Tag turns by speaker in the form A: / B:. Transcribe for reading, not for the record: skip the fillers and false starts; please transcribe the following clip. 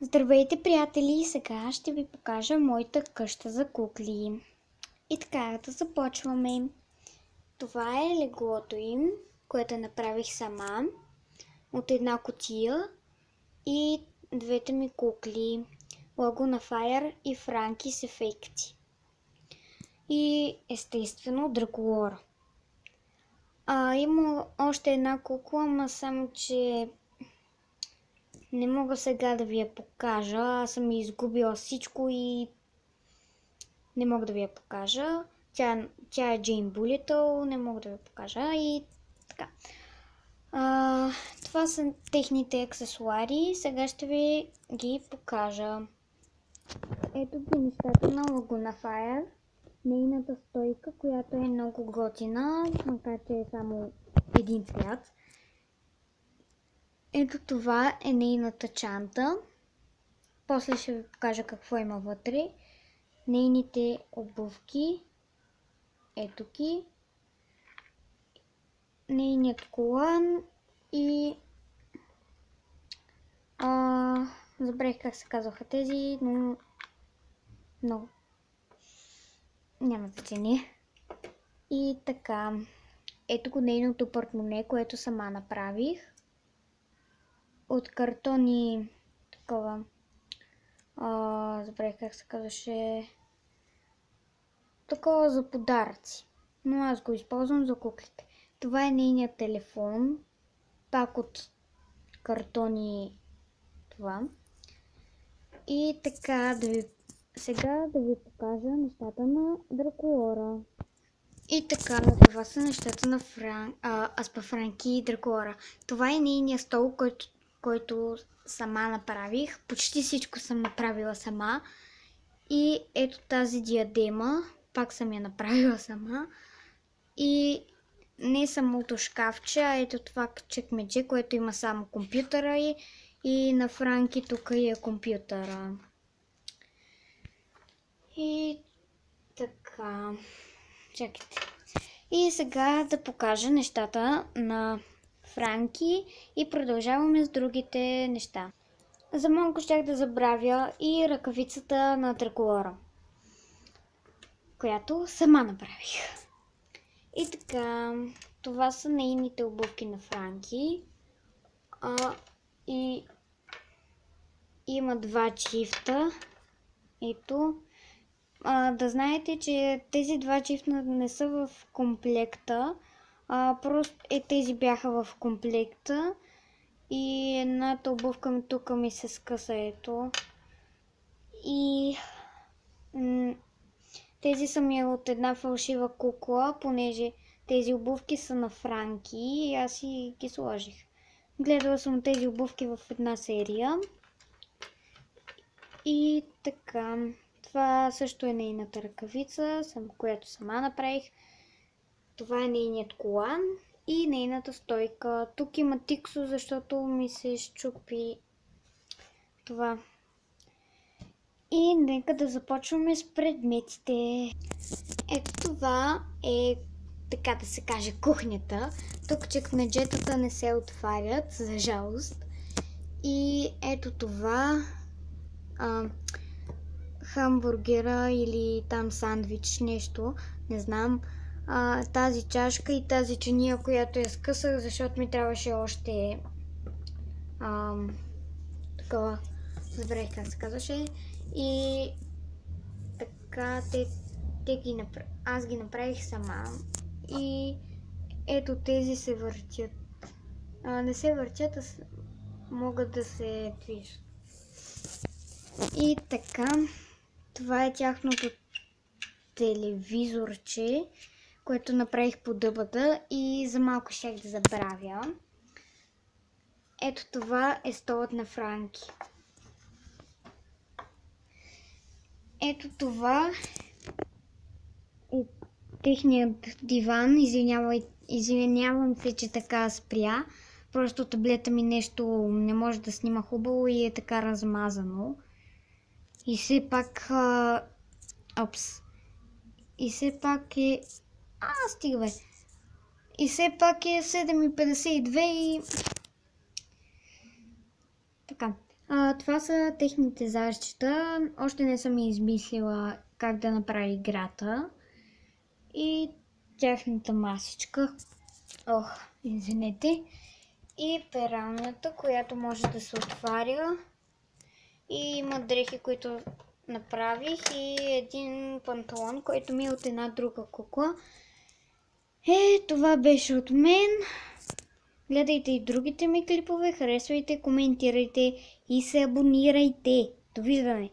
A: Здравейте, приятели! Сега ще ви покажа моята къща за кукли. И така, да започваме. Това е леглото им, което направих сама от една кутия и двете ми кукли. Лагуна Файър и Франки с ефекти. И естествено Драколора. Има още една кукла, но само че не мога сега да ви я покажа. Аз съм изгубила всичко и не мога да ви я покажа. Тя е Джейн Булитъл, не мога да ви я покажа и така. Това са техните аксесуари. Сега ще ви ги покажа. Ето ги нещата на Лагуна Файър. Нейната стойка, която е много готина, макар че е само един цвят. Ето това е нейната чанта. После ще ви покажа какво има вътре. Нейните обувки. Ето ги. Нейният колан и... забравих как се казваха тези, но... няма значение. И така. Ето го нейното портмоне, което сама направих. От картони такова. Забравих как се казваше. Такова за подаръци. Но аз го използвам за куклите. Това е нейният телефон. Пак от картони това. И така, сега да ви покажа нещата на Драколора. И така, това са нещата на Франки и Драколора. Това е нейният стол, който сама направих. Почти всичко съм направила сама. И ето тази диадема. Пак съм я направила сама. И не самото шкафче, а ето това чекмедже, което има само компютъра и на Франки тук е компютъра. И така. Чакайте. И сега да покажа нещата на Франки и продължаваме с другите неща. За малко щях да забравя и ръкавицата на Драколора, която сама направих. И така, това са нейните обувки на Франки. И има два чифта. Ето. Да знаете, че тези два чифта не са в комплекта. Просто тези бяха в комплекта. И едната обувка тук ми се скъса, ето. И тези са ми от една фалшива кукла, понеже тези обувки са на Франки и аз си ги сложих. Гледала съм тези обувки в една серия. И така, това също е нейната ръкавица, която сама направих. Това е нейният колан и нейната стойка. Тук има тиксо, защото ми се щупи това. И нека да започваме с предметите. Ето това е, така да се каже, кухнята. Тук чекмеджетата не се отварят, за жалост. И ето това хамбургера или там сандвич, нещо, не знам. Тази чашка и тази чиния, която я скъсах, защото ми трябваше още такова, забравих как се казваше. И така, аз ги направих сама. И ето тези се въртят. Не се въртят, а могат да се движат. И така, това е тяхното телевизорче, което направих по дъбата и за малко щях да забравя. Ето това е столът на Франки. Ето това е техният диван. Извинявам се, че така спря. Просто таблета ми нещо не може да снима хубаво и е така размазано. И все пак... И все пак е... стига бе! И все пак е 7:52 и... Така. Това са техните зарчета. Още не съм измислила как да направя играта. И тяхната масичка. Извинете. И пералнята, която може да се отваря. И има дрехи, които направих. И един панталон, който ми е от една друга кукла. Това беше от мен. Гледайте и другите ми клипове, харесвайте, коментирайте и се абонирайте. Довиждане!